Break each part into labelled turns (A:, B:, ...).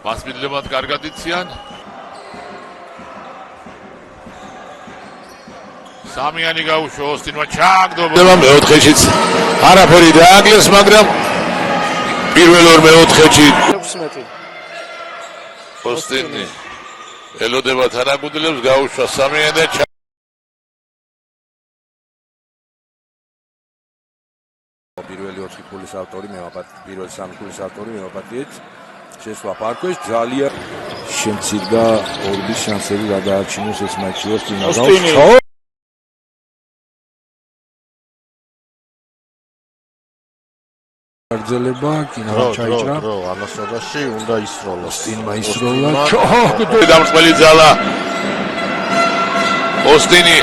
A: მასპინძლებად კარგად იციან. სამიანი გაუშვა ოსტინმა ჩააგდო მეოთხეშიც არაფერი დააკლეს, მაგრამ პირველ ორ მეოთხეში
B: 16
A: ოსტინი ელოდება თანაგუნდელებს, გაუშვა სამიანი და
C: პირველი 4 ქულის ავტორი პირველი 3 ქულის ავტორი მევაპატიეთ შესვლა პარკოში ძალიან შემცირდა ორბის შანსები გადაარჩინოს ეს მატჩი ოსტინს გრძელება კინო ჩაიჭრა
B: ანასობაში უნდა ისროლოს
C: ოსტინმა ისროლა
A: დამწყელი ძალა ოსტინი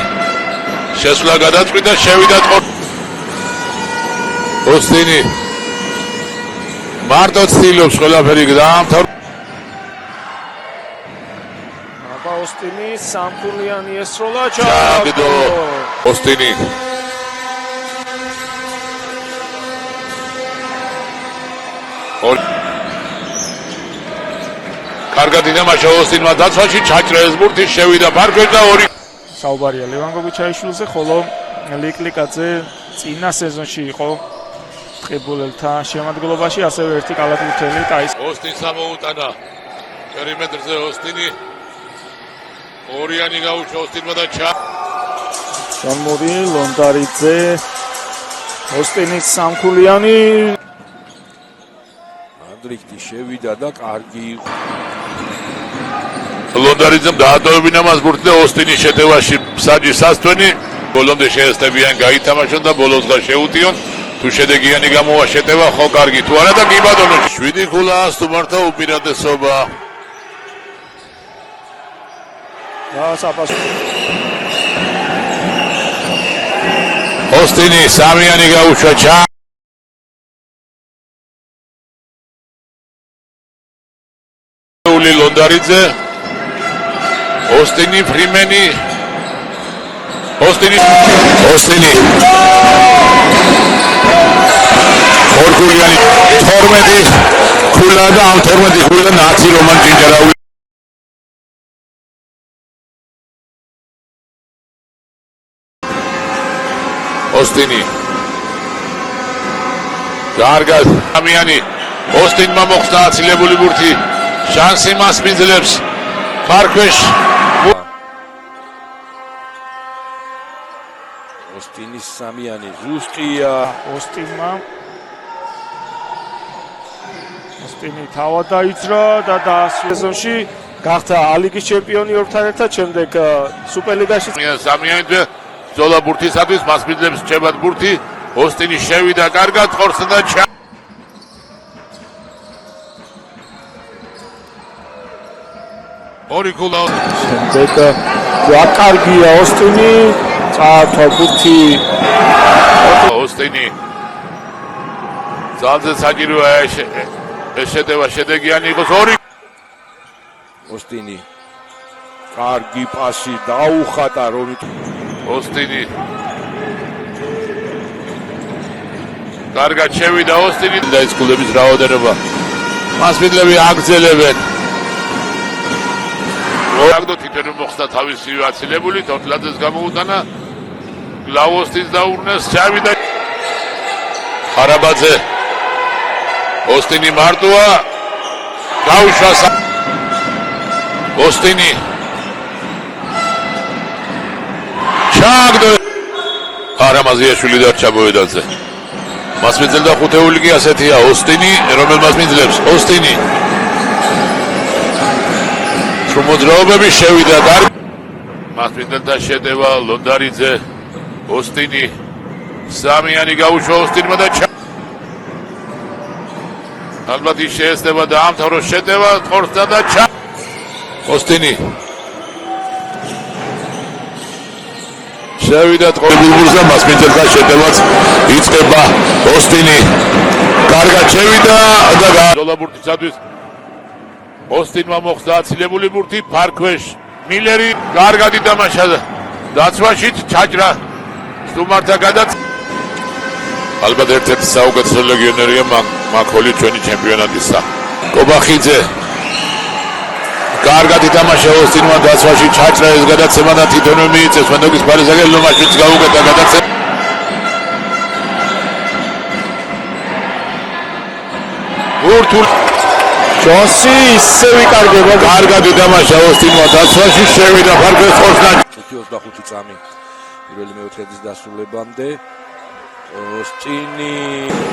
A: შესვლა გადაწყვიტა, შევიდა ოსტინი მარტო ცდილობს ყველაფერი დაამთავრა.
B: აბა ოსტინი სამქულიანი ესროლა
A: ჩააგდო ოსტინი კარგად იდამაშა ოსტინმა დაცვაში, ჩაჭრა ეს ბურთი, შევიდა პარკოში და ორი
B: საუბარია ლევან გოგუჩაიშვილზე, ხოლო ლიკლიკაძე წინა სეზონში იყო ტყიბულელთა შემადგენლობაში, ასევე ერთი კალათბურთელი ტაის
A: ოსტინს ამოუტანა პერიმეტრზე ოსტინი ორიანი გაუშვა ოსტინმა და
B: ჩამოდი ლონდარიძე ოსტინის სამქულიანი
C: ანდრიქტი შევიდა და კარგი
A: ლონდარიძემ დაატოვებინა მას ბურთი და ოსტინის შეტევაში მსაჯი სასტვენი ბოლომდე შეესწებიან გაითამაშონ და ბოლოსგან შეუტიონ. თუ შედეგიანი გამოვა შეტევა, ხო კარგი, თუ არა და გიბადონო 7 ქულა სტუმართა უპირატესობა. ოსტინი სამიანი გაუშვა ლონდარიძე ოსტინი ფრიმენი ოსტინი ორგულიანი 12 ქულა და ამ 12 ქულა ნაცი რომან ჭიჭარავი ოსტინი კარგად სამიანი ოსტინმა მოხდა აცილებული ბურთი შანსი მასპინძლებს პარკში
C: ოსტინის სამიანი ზუსტია
B: ოსტინი თავად დაიძრა და სეზონში გახდა ალიგის ჩემპიონი ორთან ერთად, შემდეგ სუპერლიგაში
A: სამიანი ბრძოლა ბურთისათვის, მასპინძლებს რჩებათ ბურთი, ოსტინი შევიდა კარგად ხორცთან და ორი ქულა
B: შემდეგ ვაკარგია ოსტინი წაართვა ბურთი
A: ოსტინი ძალზე საჭიროა ეს შეტევა შედეგიანი იყოს ორი
C: ოსტინი კარგი პასი დაუხატა რომით
A: ოსტინი კარგად შევიდა ოსტინი და ის ქულების რაოდენობა მასპინძლები აგრძელებენ რაგდო თითოეულ მოხდა თავისი აცილებული თორთლაძეს გამოუტანა გლავოსტის დაურნეს ჩავიდა ხარაბაძე ოსტინი მარტოა გაუშვა ოსტინი ჩაგდო არამაზიაშვილი დარჩა ბოედაძე მასპინძელ და ხუთეული კი ასეთია ოსტინი რომელ მასპინძლებს ოსტინი მოძრაობები შევიდა და მასპინძელთა შეტევა ლონდარიძე ოსტინი სამიანი გაუშვა ოსტინმა და ალბათ ის შეესწება და ამთავროს შეტევა ხორცთან და ოსტინი შევიდა ტყობილურზე მასპინძელთა შეტევაც იწყება ოსტინი კარგად შევიდა და ბრძოლა ბურთისათვის ოსტინმა მოხდა აცილებული ბურთი პარკში მილერი კარგად იდამაშა დაცვაში ჩაჭრა სტუმართა გადაც ალბათ ერთ-ერთი საუკეთესო ლეგიონერია მაქოლი ჩვენი ჩემპიონატისა კობახიძე კარგად ითამაშა ოსტინმა დაცვაში ჩაჭრა ეს გადაცემა და თვითონვე მიიწევს მენდოკის ფარისაგან ლომაშვილს გაუკეთა გადაცემა ურთულ
B: ჯონსი ისე ვიკარგება
A: კარგად ითამაშა ოსტინმა დაცვაში შევიდა ფარგლებს ხორცნა
C: 25 წამი პირველი მეოთხედის დასრულებამდე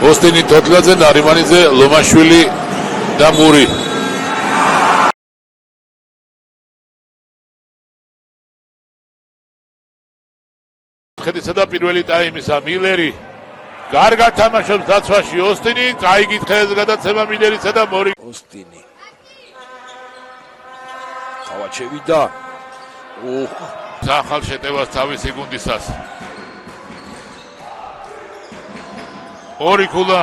A: ოსტინი თოთლაძე ნარიმანიძე ლომაშვილი და მური ხედისა და პირველი ტაიმისა მილერი კარგად თამაშობს დაცვაში ოსტინი წაიგითხა ეს გადაცემა მილერისა და მორი
C: ოსტინი თავად შევიდა
A: ახალ შეტევას თავისი გუნდისას ორი ქულა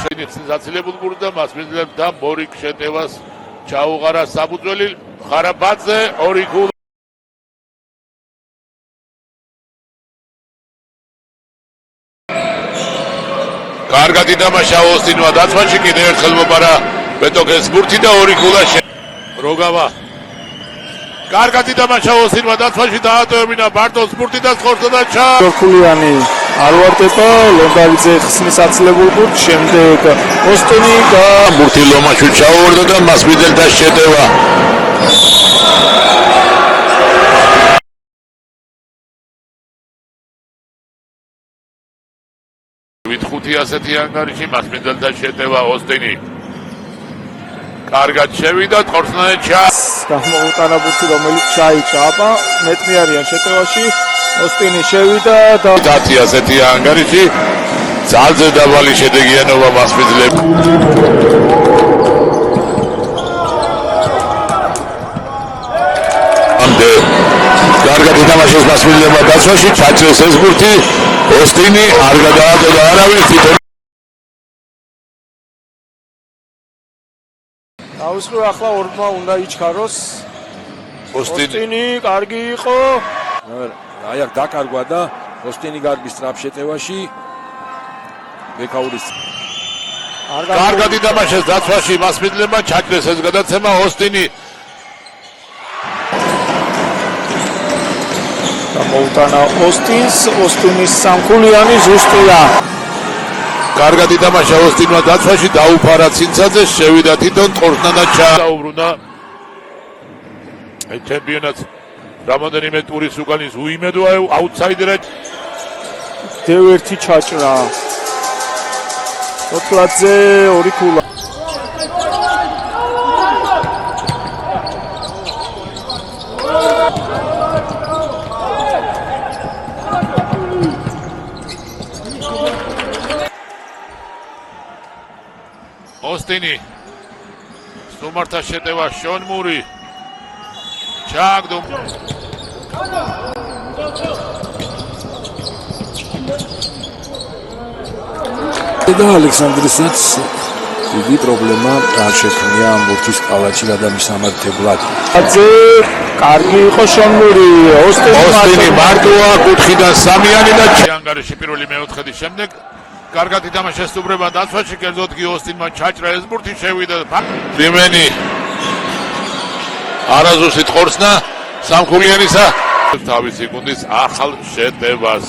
A: შეიძლება აცილებულ გუნდს და მას მიძლებს და მორი შეტევას ჩაუღარა საბუძველი ხარაბაძე ორი ქულა კარგად ითამაშა ოსტინმა დაცვაში კიდევ ერთხელ მოპარა ბეტოკეს ბურთი და ორი ქულა როგავა კარგად ითამაშა ოსტინმა დაცვაში დაატოვებინა ბარტოს ბურთი და ხორცდა და
B: ხულიანი არ ვარდება ლონდავიძე ხსნის აცილებულ გუნდს შემდეგ ოსტინი და
A: ბურთი ლომაშვილს ჩაუვარდა და მას მიდელთა შეტევა ხუთი ასეთი ანგარიში მას მიდელთა შეტევა ოსტინი კარგად შევიდა ხორცნაე
B: გამოუტანა ბურთი რომელიც ჩაიჭრა აბა მეტნი არიან შეტევაში ოსტინი შევიდა და
A: 10 ასეთი ანგარიში ძალზე დაბალი შედეგიანობა მას მიძლებს ამდე კარგად ითამაშეს მას მიძლება დაცვაში ჩაჭრეს ეს ბურთი ოსტინი არ გადაატოვა არავის თვითონ
B: დაუსრულა ახლა ორმა უნდა იჩქაროს ოსტინი კარგი იყო
C: აი აქ დაკარგვა და ოსტინი გარბის ტრაპ შეტევაში ბეკაურის
A: კარგად ითამაშეს დაცვაში მას მიძლება ჩაჭრეს ეს გადაცემა ოსტინი
B: მოუტანა ოსტინის სამხულიანი ზუსტია
A: კარგად ითამაშა ოსტინმა დაცვაში დაუფარა ცინცაძე შევიდა თვითონ ხორცნა და ჩაუბრუნა ეს ჩემპიონატს რამოდენიმე ტურის უკან ის უიმედოა აუტსაიდერად
B: დევერთი ჩაჭრა თოთლაძე ორი ქულა
A: ოსტინი სტუმართა შეტევა შონ მური ჩაგდო
C: და ალექსანდრისაც დიდი პრობლემა არ შექმნია ამ ბურთის კალათში გადამისამართებლად.
B: აძე კარგი იყო შონ მური
A: ოსტინი მარტოა კუთხიდან სამიანი და ანგარიში პირველი მეოთხედის შემდეგ კარგად ითამაშა სტუმრება დაცვაში კერძოდ კი ოსტინმა ჩაჭრა ეს ბურთი შევიდა ფრიმენი არაზუსით ხორცნა სამხულიანისა თავისი გუნდის ახალ შეტევას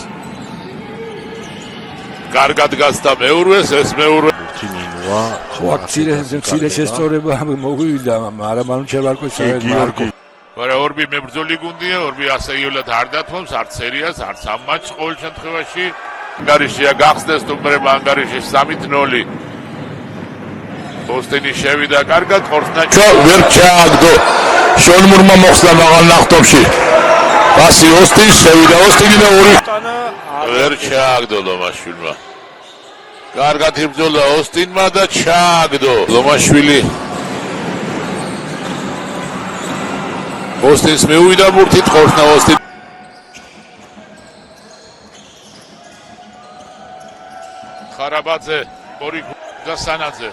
A: კარგად გასდა მეურვეს ეს მეურვე
C: ჩინინვა ხო აქცირე შესწორება მოგვივიდა მაგრამ მანუ ჩევარკოს მარკო
A: არა ორბი მებრძოლი გუნდია ორბი ასე იოლად არ დათმობს არც სერიას არც ამ მატჩს ყოველ შემთხვევაში ანგარიშია გახსნეს სტუმრება ანგარიში 3-0 ოსტინი შევიდა კარგად ხორცნა ვერ ჩააგდო შონ მურმა მოხსნა მაღალ ნახტომში პასი ოსტინს შევიდა ოსტინი და ორი ვერ ჩააგდო ლომაშვილმა კარგად იბრძოლა ოსტინმა და ჩააგდო ლომაშვილი ოსტინს მეუვიდა ბურთით ხორცნა ოსტინი ხარაბაძე ორი და სანაძე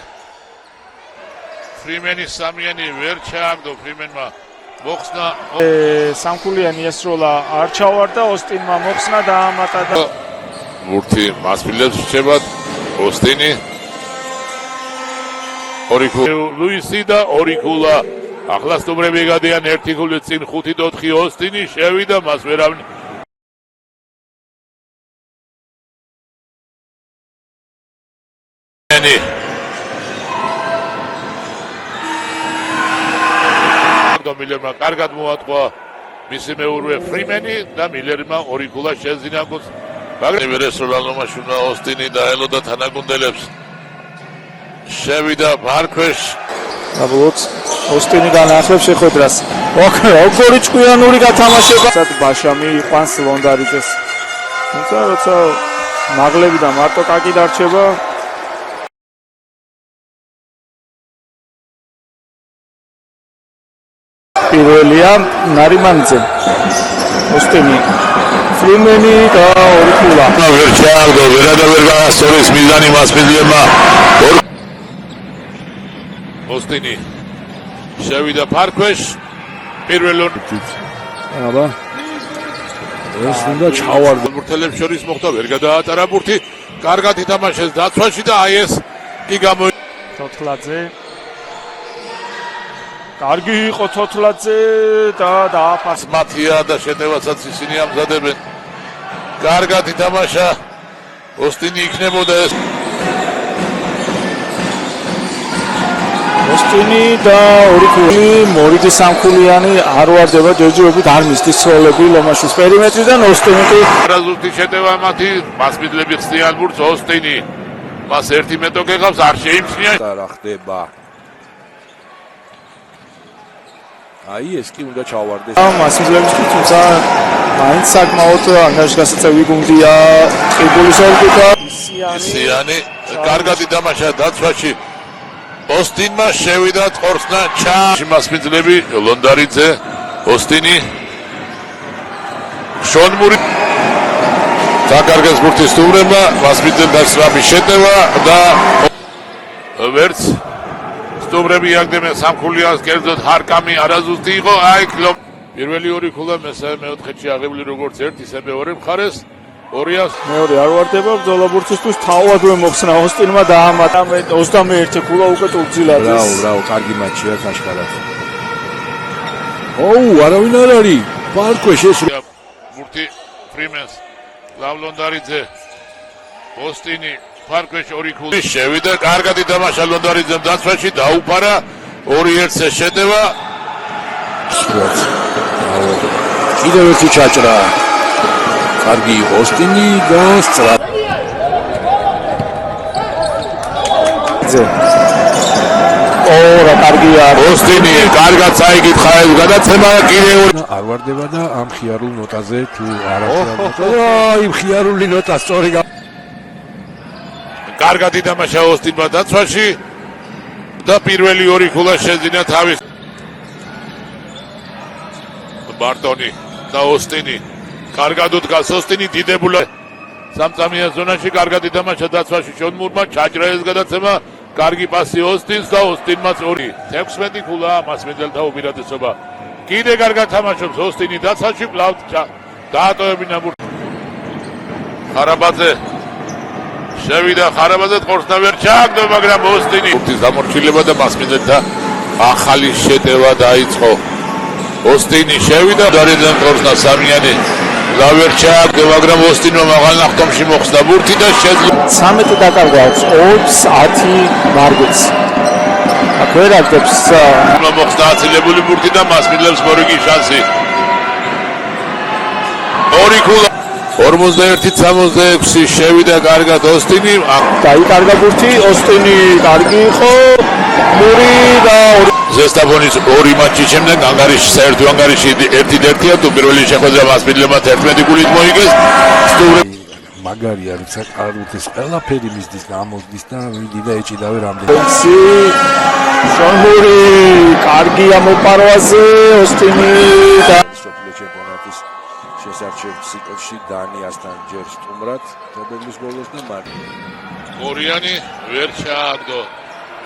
A: ფრიმენი სამიანი ვერ ჩააგდო ფრიმენმა მოხსნა
B: სამხულიანი ესროლა არ ჩავარდა ოსტინმა მოხსნა დაამატა და
A: ბურთი მასპილებს რჩება ოსტინი ორი ქულა ლუისი და ორი ქულა ახლა სტუმრები გადიან 1-0 წინ 5-4 ოსტინი შევიდა მას ვერავინ მილერმა კარგად მოატყვა მისი მეურვე ფრიმენი და მილერმა ორი გოლა შეძინა გოლს მაგრამ რესტორანომაში უნდა ოსტინი დაელოდა თანაგუნდელებს შევიდა ბარქვეშ
B: საბოლოოდ ოსტინი განაახლებს შეხვედრას ოქროი ჭკვიანური გათამაშება სად ბაშამი იყვანს ლონდარიძეს თუმცა როცა მაღლები და მარტო კაკი დარჩება პირველია ნარიმანიძე ოსტინი ფრიმენი და ორი გოლა
A: ვერ ჩააგდო ვერ გაასწორეს მიზანი მასპინძლებმა ოსტინი შევიდა ფარქვეშ პირველ
C: აბა ეს უნდა ჩავარდო
A: ბურთელებს შორის მოხდა ვერ გადაატარა ბურთი კარგად ითამაშეს დაცვაში და აი ეს კი გამო
B: თოთლაძე კარგი იყო თოთლაძე და დააფას
A: მათია და შეტევასაც ისინი ამზადებენ კარგად ითამაშა ოსტინი იქნებოდა ეს
B: ოსტინი და ორი გოლი მორიძე სამხულიანი არ ვარდება ჯერჯერობით არ მისდის ცოლები ლომაშის პერიმეტრიდან ოსტინი
A: რაზუსტი შეტევა მათი მასპინძლები ხსნიან ბურთს ოსტინი მას ერთი მეტო გეღავს არ შეიმჩნია
C: და რა ხდება აი ეს კი უნდა ჩავარდეს
B: მასპინძლებისთვის თუმცა მაინც საკმაოდ ანგარიშგასაწევი გუნდია ყიბულის ორგუთა
A: ისიანი კარგად ითამაშა დაცვაში ოსტინმა შევიდა წყორსნა ჩა მასპინძლები ლონდარიძე ოსტინი შონმური დაკარგეს ბურთის სტუმრებმა მასპინძლებმა სწრაფი შეტევა და ვერც სტუმრები აგდებენ სამხულიას კერძოდ ჰარკამი არაზუსტი იყო აი კლო პირველი ორი გოლა მესამე მეოთხეში აღებული როგორც ერთ ისე მეორე მხარეს 200
B: მეორე არ ვარდება ბრძოლა ბურთისთვის თავადვე მოხსნა ოსტინმა დაამატა 21 გოლა უკვე ტურცილად
C: რაო კარგი მატჩია ქაშკარად ოუ არავინ არ არის პარკვეშ ეს
A: ბურთი ფრიმენს ლავლონდარიძე ოსტინი პარკვეშ ორი გოლი შევიდა კარგად ითამაშა ლონდარიძემ დაცვაში დაუფარა 2-1-ზე შეტევა
C: კიდევ ერთი ჩაჭრა კარგი ოსტინი და სწრაფ
B: ორა კარგია
C: ოსტინი კარგად წაიკითხა ეს გადაცემა კიდევ არ ვარდება და ამ ხიარულ ნოტაზე თუ არ აი ხიარული ნოტა სწორი
A: კარგად ითამაშა ოსტინმა დაცვაში და პირველი ორი გოლა შეძინა თავის ბარტონი და ოსტინი კარგად უდგას ოსტინი დიდებულა სამწამიან ზონაში კარგად ითამაშა დაცვაში შონმურმა ჩაჭრა ეს გადაცემა კარგი პასი ოსტინს და ოსტინმაც 16 გოლა მასპინძელთა უპირატესობა კიდე კარგად თამაშობს ოსტინი დაცვაში კვლავ დაატოვებინა ბურთი ხარაბაძე შევიდა ხარაბაძე ყორსნა ვერ ჩააგდო მაგრამ ოსტინი ბურთის დამორჩილება და მასპინძელთა ახალი შეტევა დაიწყო ოსტინი შევიდა დარიძემ ყორსნა სამიანი ლავერ ჩააგდო მაგრამ ოსტინმა მაღალ ნახტომში მოხსნა ბურთი და შეძლო
B: 13 დაკარგვა აქვს 20 მარგეთს აქ ვერ აგდებს
A: მოხსნა აცილებული ბურთი და მასპინძლებს მორიგი შანსი ორი გოლა 41-66 შევიდა კარგად ოსტინი
B: დაიკარგა ბურთი ოსტინი კარგი იყო მური და
A: ზესტაფონის ორი მატჩის შემდეგ ანგარიში საერთო ანგარიში 1-1-ია თუ პირველი შეხვედრა მასპინძლებმა 11 გულით მოიგეს
C: მაგარია როცა კარუთის ყველაფერი მისდის და ამოდის და ვიდი და ეჭიდავე რამდენი
B: შონმური კარგია მოპარვაზე ოსტინი და
C: სოფლიო ჩემპიონატის შესარჩევ ციკლში დანიასთან ჯერ სტუმრად თებერვლის ბოლოს და მარტო
A: ორიანი ვერ ჩააგდო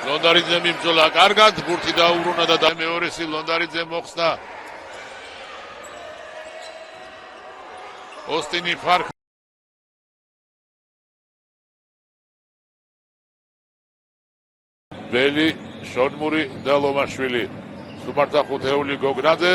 A: ლონდარიძე მიმძოლა კარგად ბურთი დაუბრუნა და მეორესი ლონდარიძე მოხსნა ოსტინი ფარკ ბელი შონმური და ლომაშვილი სუმართა ხუთეული გოგნაძე